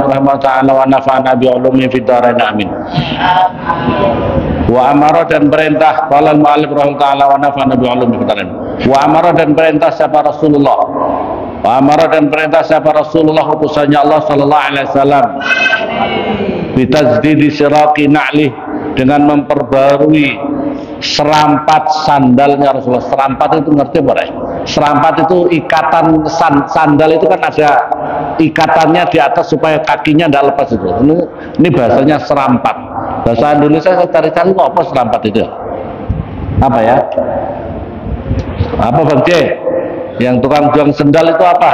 rahmat ta'ala wa nafa'ana bi'ulumi fid dharain amin. Wa amara dan perintah qala al-mu'allif rahimahullah ta'ala wa nafa'ana bi'ulumi fid dharain. Wa amara dan perintah siapa Rasulullah. Wa amara dan perintah siapa Rasulullah utusannya Allah sallallahu alaihi wasallam. Bitajdidi siraqi na'lih, dengan memperbarui serampat sandalnya Rasulullah. Serampat itu ngerti boleh? Serampat itu ikatan sandal itu kan ada ikatannya di atas supaya kakinya tidak lepas itu. Ini bahasanya serampat. Bahasa Indonesia saya cari-cari apa serampat itu? Apa ya? Apa Bang J? Yang tukang jual sendal itu apa?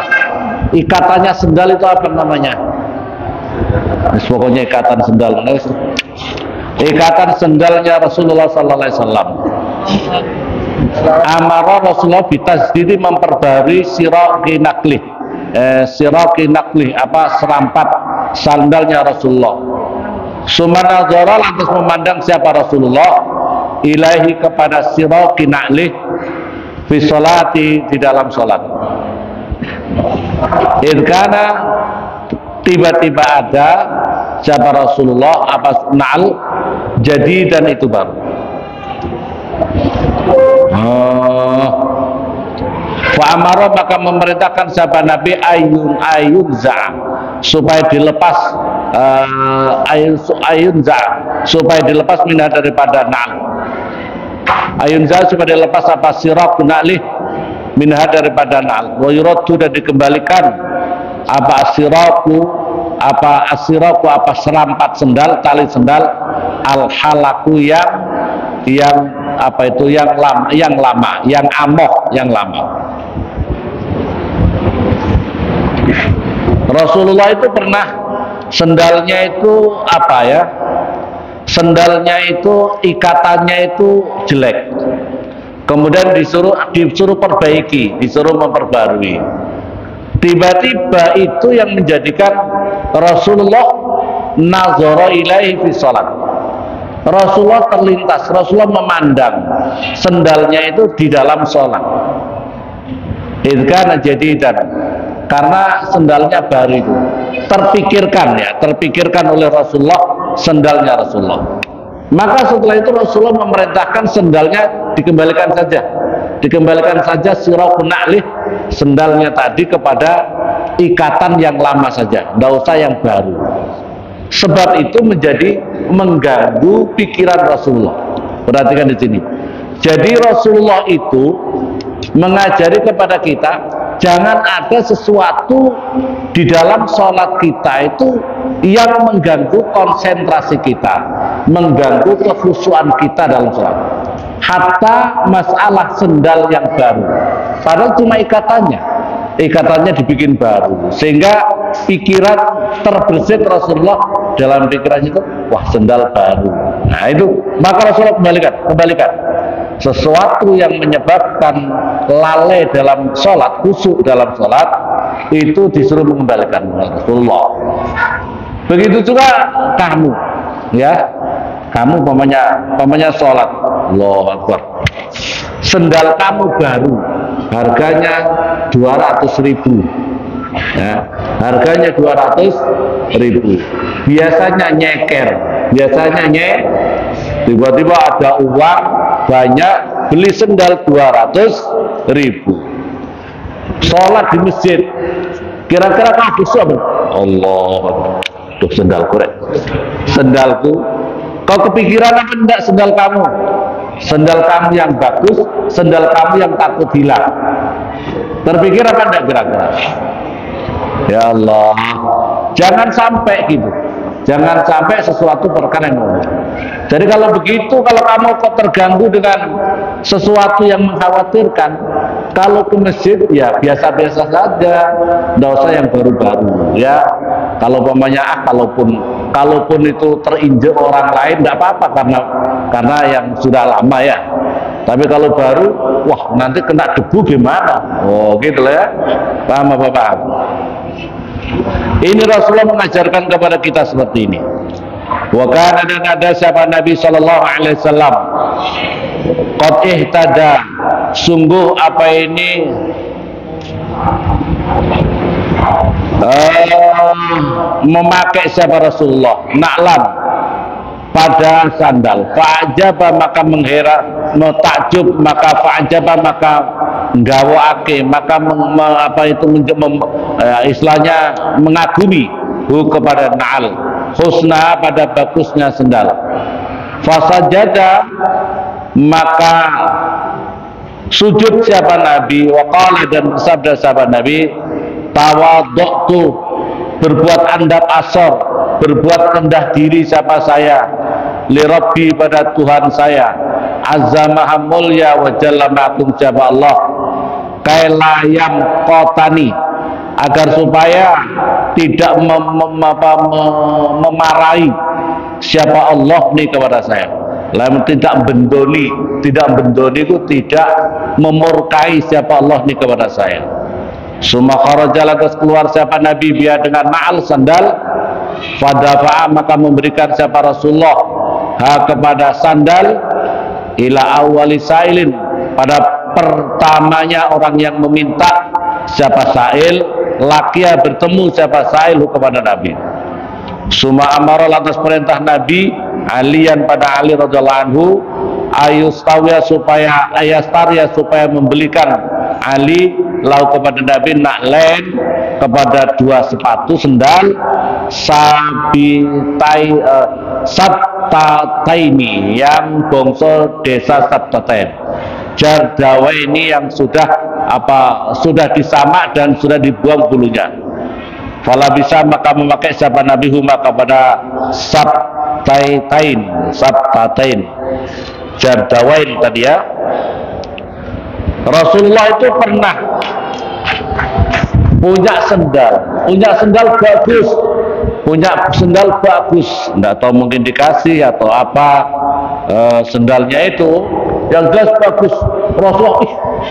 Ikatannya sendal itu apa namanya? Pokoknya ikatan sendal. Ikatan sendalnya Rasulullah sallallahu alaihi wasallam. Amara Rasulullah bitasdidi memperbarui siraqi naqlih. Siraqi naqlih apa serampat sandalnya Rasulullah. Sumanadzara lantas memandang siapa Rasulullah ilahi kepada siraqi naqlih fi sholati, di dalam salat. Idkana tiba-tiba ada siapa Rasulullah apa na'al jadi dan itu baru. Fa amara maka memerintahkan siapa Nabi ayun za supaya dilepas ayun za supaya dilepas minah daripada na'al. Ayun za supaya dilepas apa siraq na'lih minah daripada na'al. Wa yuraddu dan dikembalikan apa asiraku apa asiraku apa serampat sendal tali sendal al halaku yang apa itu yang lama yang amoh yang lama. Rasulullah itu pernah sendalnya itu apa ya, sendalnya itu ikatannya itu jelek, kemudian disuruh perbaiki, disuruh memperbarui. Tiba-tiba itu yang menjadikan Rasulullah nazara ilaihi fi salat. Rasulullah terlintas, Rasulullah memandang sendalnya itu di dalam salat. Idkana jadidan, karena sendalnya baru itu. Terpikirkan oleh Rasulullah sendalnya Rasulullah. Maka setelah itu Rasulullah memerintahkan sendalnya dikembalikan saja siraqun na'lih, sendalnya tadi kepada ikatan yang lama saja, tidak usah yang baru. Sebab itu menjadi mengganggu pikiran Rasulullah. Perhatikan di sini. Jadi Rasulullah itu mengajari kepada kita jangan ada sesuatu di dalam sholat kita itu yang mengganggu konsentrasi kita, mengganggu kekhusyuan kita dalam sholat. Hatta masalah sendal yang baru, padahal cuma ikatannya dibikin baru, sehingga pikiran terbersit Rasulullah dalam pikiran itu, wah sendal baru. Nah itu, maka Rasulullah kembalikan sesuatu yang menyebabkan lalai dalam sholat, khusyuk dalam sholat, itu disuruh mengembalikan Rasulullah. Begitu juga kamu, ya, kamu pamannya sholat, Allahu Akbar, sendal kamu baru, harganya 200.000, ya, harganya 200.000. Biasanya nyeker, tiba-tiba ada uang banyak, beli sendal 200.000. Sholat di masjid, kira-kira kamu bisa? Allah, tuh sendalku. Kau kepikiran apa enggak sendal kamu? Sendal kamu yang bagus, sendal kamu yang takut hilang. Terpikir apa enggak kira-kira? Ya Allah, jangan sampai gitu. Jangan sampai sesuatu perkara yang umum. Jadi kalau begitu, kalau kamu kok terganggu dengan sesuatu yang mengkhawatirkan, kalau ke masjid ya biasa-biasa saja, tidak usah yang baru-baru, ya. Kalau umpamanya kalaupun itu terinjek orang lain tidak apa-apa karena yang sudah lama ya. Tapi kalau baru, wah nanti kena debu gimana? Oh gitu lah ya. Paham apa paham? Ini Rasulullah mengajarkan kepada kita seperti ini. Wa kana, dan ada siapa Nabi sallallahu alaihi wasallam qad ihtada, sungguh apa ini memakai siapa Rasulullah na'lan pada sandal. Fa'ajaba maka takjub, maka fa'ajaba maka nggawaake, maka istilahnya mengagumi kepada na'al, husna pada bagusnya sandal. Fasajada maka sujud siapa Nabi, waqala dan bersabda siapa Nabi, tawadhu'tu berbuat andap asor, berbuat rendah diri siapa saya, li Rabbi pada Tuhan saya, azza maha mulya wa jalla ma'akum siapa Allah, kailayam qotani agar supaya tidak memarahi siapa Allah nih kepada saya. Lalu tidak bendoni itu tidak memurkai siapa Allah nih kepada saya. Summa kharaja lantas keluar siapa Nabi biar dengan na'al sandal, fadafa'a maka memberikan siapa Rasulullah kepada sandal ila awwali sailin pada pertamanya orang yang meminta siapa sail, lakia bertemu siapa sail kepada Nabi. Suma amara lantas perintah Nabi Alian pada Ali radhiyallahu anhu ayustawiya supaya ayastaria supaya membelikan Ali lau kepada Nabi na'len kepada dua sepatu sendal sabtataini yang bongso desa Sabtatain jardawa ini yang sudah disamak dan sudah dibuang bulunya. Fala bisa maka memakai siapa Nabi huma kepada sabtatain jardawain tadi ya. Rasulullah itu pernah punya sendal bagus, enggak tahu mungkin dikasih atau apa, sendalnya itu yang jelas bagus. Rasulullah,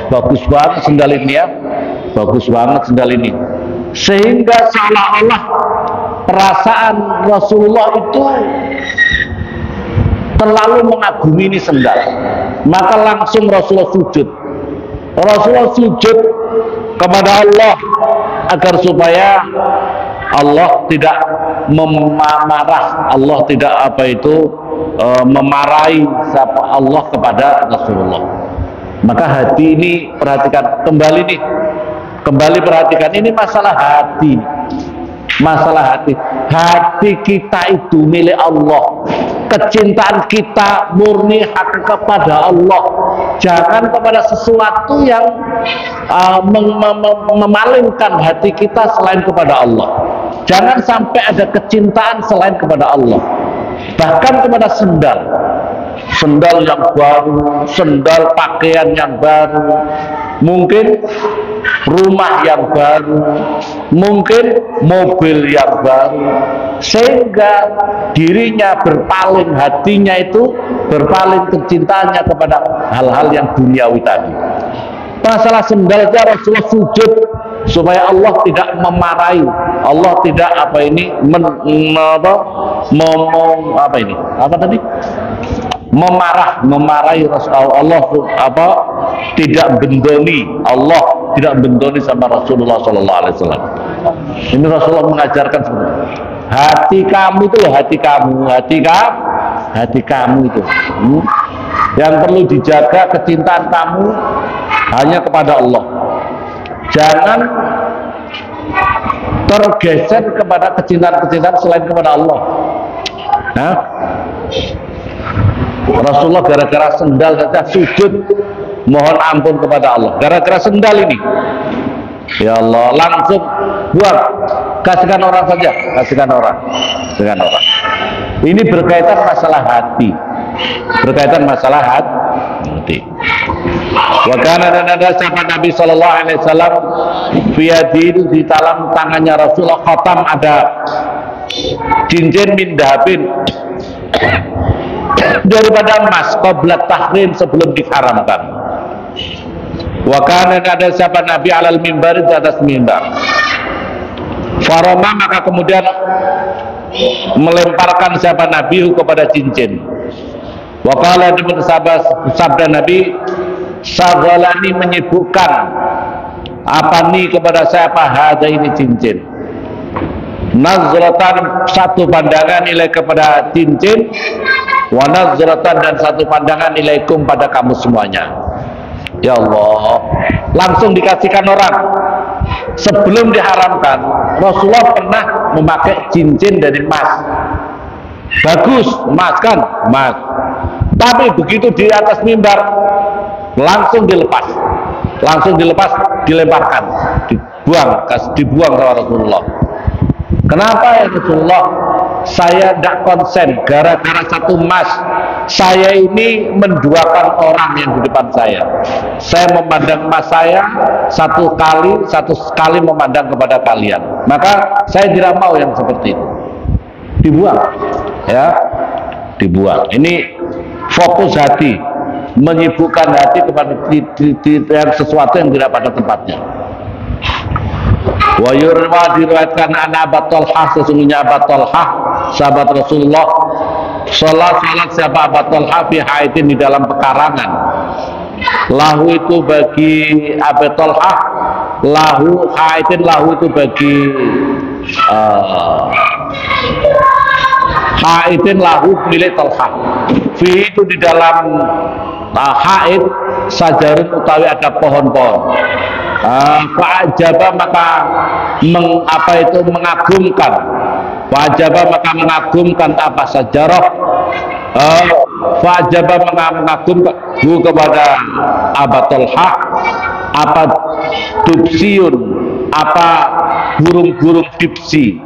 bagus banget sendal ini ya, bagus banget sendal ini, sehingga seolah-olah perasaan Rasulullah itu terlalu mengagumi ini sendal, maka langsung Rasulullah sujud kepada Allah agar supaya Allah tidak memarah, Allah tidak memarahi Allah kepada Rasulullah. Maka hati ini perhatikan kembali perhatikan, ini masalah hati kita itu milik Allah, kecintaan kita murni hak kepada Allah, jangan kepada sesuatu yang memalingkan hati kita selain kepada Allah. Jangan sampai ada kecintaan selain kepada Allah, bahkan kepada sendal yang baru, sendal pakaian yang baru, mungkin rumah yang baru, mungkin mobil yang baru, sehingga dirinya berpaling, hatinya itu berpaling kecintaannya kepada hal-hal yang duniawi tadi. Masalah sendalnya Rasulullah sujud supaya Allah tidak memarahi, Allah tidak memarahi Rasulullah, Allah tidak bendoni, Allah tidak bendoni sama Rasulullah Sallallahu Alaihi Wasallam. Ini Rasulullah mengajarkan sebenarnya. Hati kamu itu loh, hati kamu itu yang perlu dijaga, kecintaan kamu hanya kepada Allah. Jangan tergeser kepada kecintaan selain kepada Allah. Nah, Rasulullah gara-gara sendal saja sujud mohon ampun kepada Allah, gara-gara sendal ini. Ya Allah, langsung buang, kasihkan orang saja, kasihkan orang. Ini berkaitan masalah hati, Wakana dan ada sahabat Nabi Sallallahu Alaihi Wasallam fiadil di dalam tangannya Rasulullah khatam ada cincin min dahabin daripada emas qabla tahrim sebelum diharamkan. Wakana dan ada sahabat Nabi alal mimbar di atas mimbar. Faroma maka kemudian melemparkan sahabat Nabi kepada cincin. Wakala dengan sabda Nabi, saghalani menyibukkan apa nih kepada saya, apa hada ini cincin, nazratan, satu pandangan nilai kepada cincin, wa nazratan, dan satu pandangan ilaikum pada kamu semuanya. Ya Allah, langsung dikasihkan orang. Sebelum diharamkan, Rasulullah pernah memakai cincin dari emas. Bagus, emas kan? Emas. Tapi begitu di atas mimbar, langsung dilepas, dilemparkan, dibuang sama Rasulullah. Kenapa ya Rasulullah? Saya tidak konsen gara-gara satu emas. Saya ini menduakan orang yang di depan saya. Saya memandang emas saya satu kali memandang kepada kalian. Maka saya tidak mau yang seperti itu. Dibuang, ya, dibuang. Ini fokus hati, menyibukkan hati kepada sesuatu yang tidak pada tempatnya. Wa yurwa, diriwayatkan an Abu Talhah, sesungguhnya Abu Talhah sahabat Rasulullah, salat siapa Abu Talhah fi haidin, di dalam pekarangan. Lahu itu bagi Abu Talhah, lahu haidin, lahu itu bagi haidin, lahu milik Talhah. Fi itu di dalam haid sajarun, utawi ada pohon-pohon. Fa'ajaba, maka mengagumkan. Fa'ajaba, maka mengagumkan apa sajarah. Fa'ajaba, maka mengagumkan kepada Abu Talhah apa dubsiyun, apa burung-burung dipsi,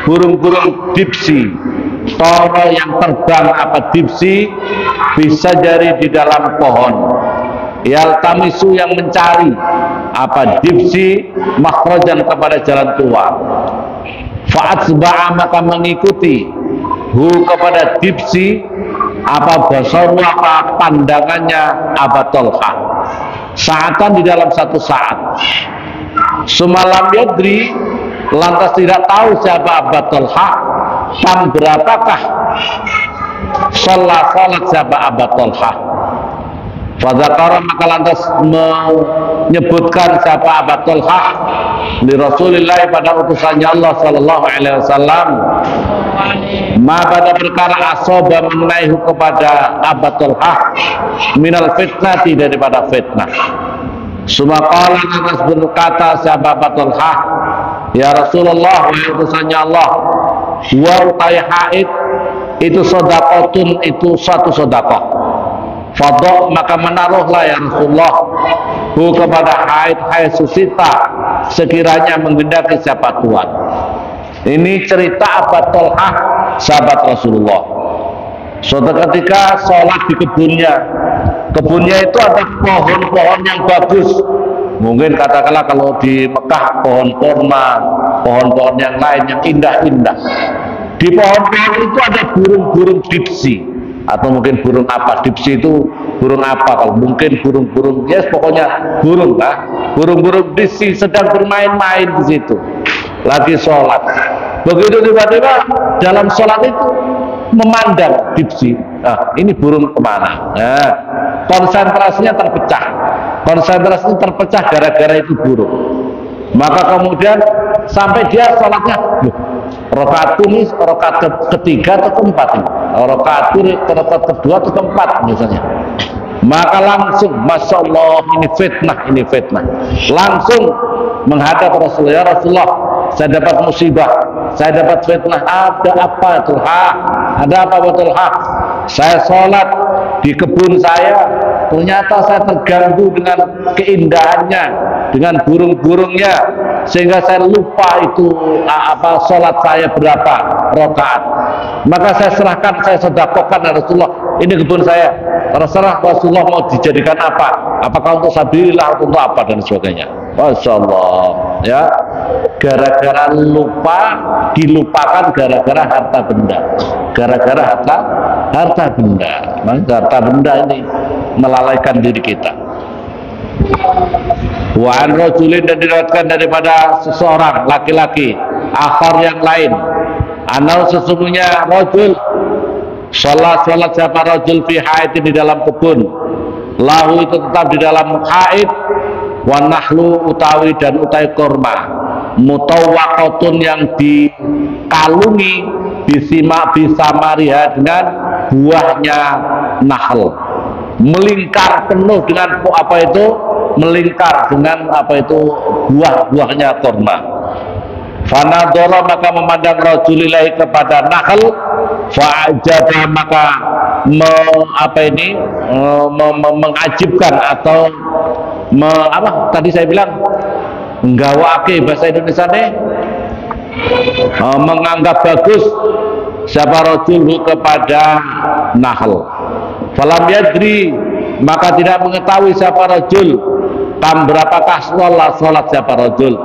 burung-burung dipsi, toro yang terbang, apa dipsi, bisa jari di dalam pohon. Yaltamisu, yang mencari, apa dipsi, makhrajan, kepada jalan keluar. Fa'atsba'a, maka mengikuti hu kepada dipsi, apa basaru, apa pandangannya Abu Talhah, saatan, di dalam satu saat. Semalam yadri, lantas tidak tahu siapa Abu Talhah, kam berapakah salat siapa Abu Talhah. Fadzakara, maka lantas menyebutkan siapa Abu Talhah di Rasulullah, pada utusannya Allah sallallahu alaihi wasallam, ma pada perkara asoba, mengenai kepada Abu Talhah, minal fitnati, daripada fitnah. Sumaqala, lantas berkata siapa Abu Talhah, ya Rasulullah, wahai utusannya Allah, wa utai haid itu sedekahun, itu suatu sedekah. Fadok, maka menaruhlah ya Rasulullah hu kepada haid susita, sekiranya menghendaki siapa Tuhan. Ini cerita Abu Talhah sahabat Rasulullah. Suatu ketika sholat di kebunnya. Kebunnya itu ada pohon-pohon yang bagus. Mungkin katakanlah kalau di Mekah pohon kurma, pohon-pohon yang lain yang indah-indah. Di pohon-pohon itu ada burung-burung dipsi, atau mungkin burung apa, dipsi itu burung apa, kalau mungkin burung-burung, yes, pokoknya burung lah, burung-burung dipsi sedang bermain-main di situ, lagi sholat. Begitu tiba-tiba dalam sholat itu memandang dipsi, nah ini burung kemana? Nah, konsentrasinya terpecah gara-gara itu burung. Maka kemudian sampai dia sholatnya, rakaat ini rakaat ketiga atau keempat ini, rakaat kedua atau keempat misalnya. Maka langsung, masya Allah, ini fitnah, langsung menghadap Rasulullah. Ya Rasulullah, saya dapat musibah, saya dapat fitnah. Ada apa Talhah? Ada apa Talhah? Saya sholat di kebun saya, ternyata saya terganggu dengan keindahannya, dengan burung-burungnya, sehingga saya lupa itu apa sholat saya berapa rakaat. Maka saya serahkan, saya sedekahkan ya Rasulullah, ini kebun saya, terserah Rasulullah mau dijadikan apa, apakah untuk sabilillah atau untuk apa dan sebagainya. Masya Allah, ya, gara-gara lupa, dilupakan gara-gara harta benda, gara-gara harta benda. Maka harta benda ini melalaikan diri kita. Wa an rajulin, dan diriwayatkan daripada seseorang laki-laki akhar yang lain, anau sesungguhnya rajul salat siapa rajul fi haid, di dalam kebun, lahu itu tetap di dalam haid, wa nahlu utawi dan utai kurma, mutawwaqatun yang dikalungi bisamariha dengan buahnya nahl, melingkar penuh dengan apa itu, melingkar dengan apa itu buah-buahnya kurma. Fanadhara maka memandang rajulillahi kepada nahl, fa'ajaba maka mengajibkan atau apa tadi saya bilang nggawake bahasa Indonesia nih, menganggap bagus siapa rajul kepada nahl. Falam yadri maka tidak mengetahui siapa rajul berapakah sholat siapa rajul.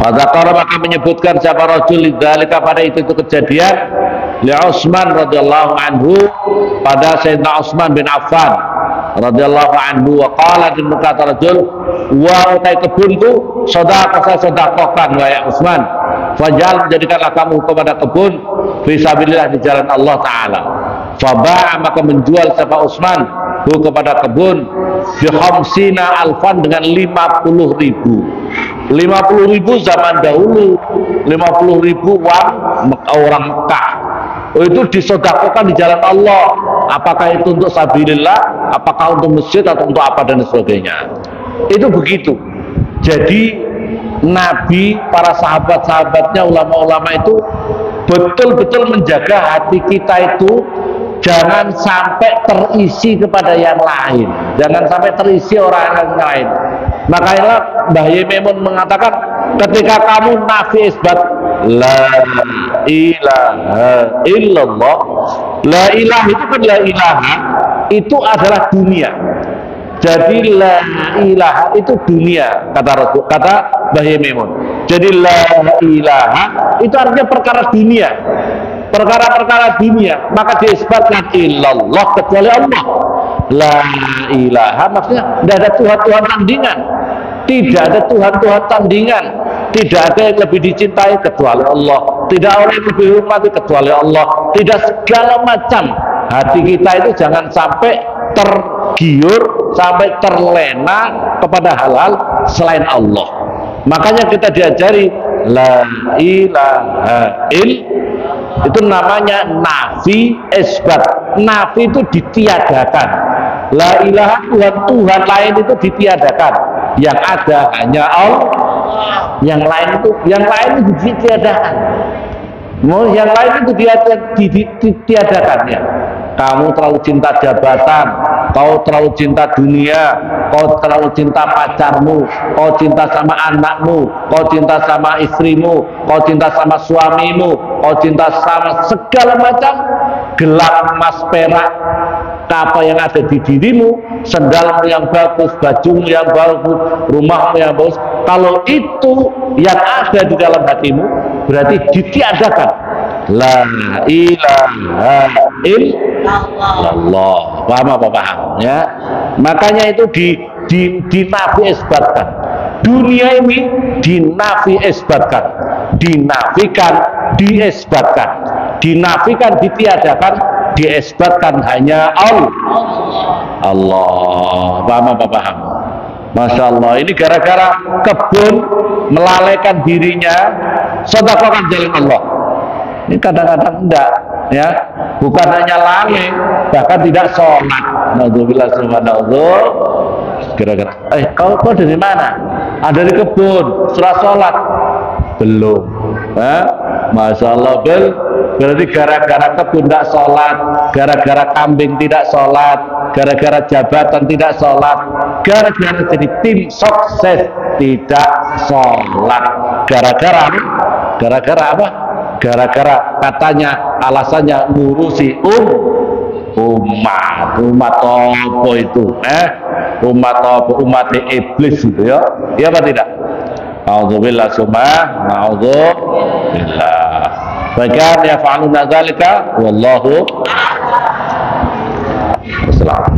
Fadzakara maka menyebutkan siapa rajul lidzalika pada itu kejadian li Utsman radhiyallahu anhu pada Sayyidina Utsman bin Affan radhiyallahu anhu, wa qala dan berkata rajul, wa utai kebunku sedekah saya sedekahkan wahai Utsman, fajal menjadikanlah kamu kepada kebun fisabilillah di jalan Allah taala. Faba'a maka menjual siapa Utsman kepada kebun bi khamsina alfan dengan 50.000. 50.000 zaman dahulu, 50.000 uang orang Mekah. Oh, itu disedekahkan di jalan Allah. Apakah itu untuk sabilillah, apakah untuk masjid atau untuk apa dan sebagainya. Itu begitu. Jadi Nabi, para sahabat-sahabatnya, ulama-ulama itu betul-betul menjaga hati kita itu jangan sampai terisi kepada yang lain, jangan sampai terisi orang yang lain. Makanya Mbah Yememun mengatakan ketika kamu nafi isbat la ilaha illallah, la ilaha itu kan la ilaha itu adalah dunia. Jadi la ilaha itu dunia kata Rasul, kata Mbah Yememun. Jadi la ilaha itu artinya perkara dunia, perkara-perkara dunia, maka diisbatkan illallah kecuali Allah. La ilaha maksudnya tidak ada Tuhan-Tuhan tandingan, tidak ada Tuhan-Tuhan tandingan, tidak ada yang lebih dicintai kecuali Allah, tidak ada yang lebih dihormati kecuali Allah, tidak segala macam. Hati kita itu jangan sampai tergiur, sampai terlena kepada hal-hal selain Allah. Makanya kita diajari la ilaha illallah, itu namanya nafi isbat. Nafi itu ditiadakan, la ilaha Tuhan lain itu ditiadakan, yang ada hanya Allah. Yang lain itu ditiadakan. Yang lain itu ditiadakan ya. Kamu terlalu cinta jabatan, kau terlalu cinta dunia, kau terlalu cinta pacarmu, kau cinta sama anakmu, kau cinta sama istrimu, kau cinta sama suamimu, kau cinta sama segala macam gelang emas perak apa yang ada di dirimu, sendalmu yang bagus, bajumu yang bagus, rumahmu yang bagus. Kalau itu yang ada di dalam hatimu berarti ditiadakan. La ilaha illallah. Paham apa paham ya? Makanya itu dinafi isbatkan. Dunia ini dinafi isbatkan, dinafikan, diisbatkan, dinafikan, ditiadakan, diisbatkan hanya Allah. Paham apa paham? Masya Allah, ini gara-gara kebun melalaikan dirinya, sedekahkan jalan Allah. Ini kadang-kadang enggak ya, bukan hanya lalai, bahkan tidak sholat. Naudzubillah subhanallah. Kira-kira, kau dari mana? Dari kebun, surah sholat belum. Masya Allah, berarti gara-gara kebun tidak sholat, gara-gara kambing tidak sholat, gara-gara jabatan tidak sholat, gara-gara jadi tim sukses tidak sholat, gara-gara apa? Gara-gara katanya alasannya ngurusi umat apa itu? Umat apa? Umat iblis itu ya? Iya apa tidak? A'udzubillah na'udzubillah. Bagaimana yaf'aluna dzalika wallahu a'lam.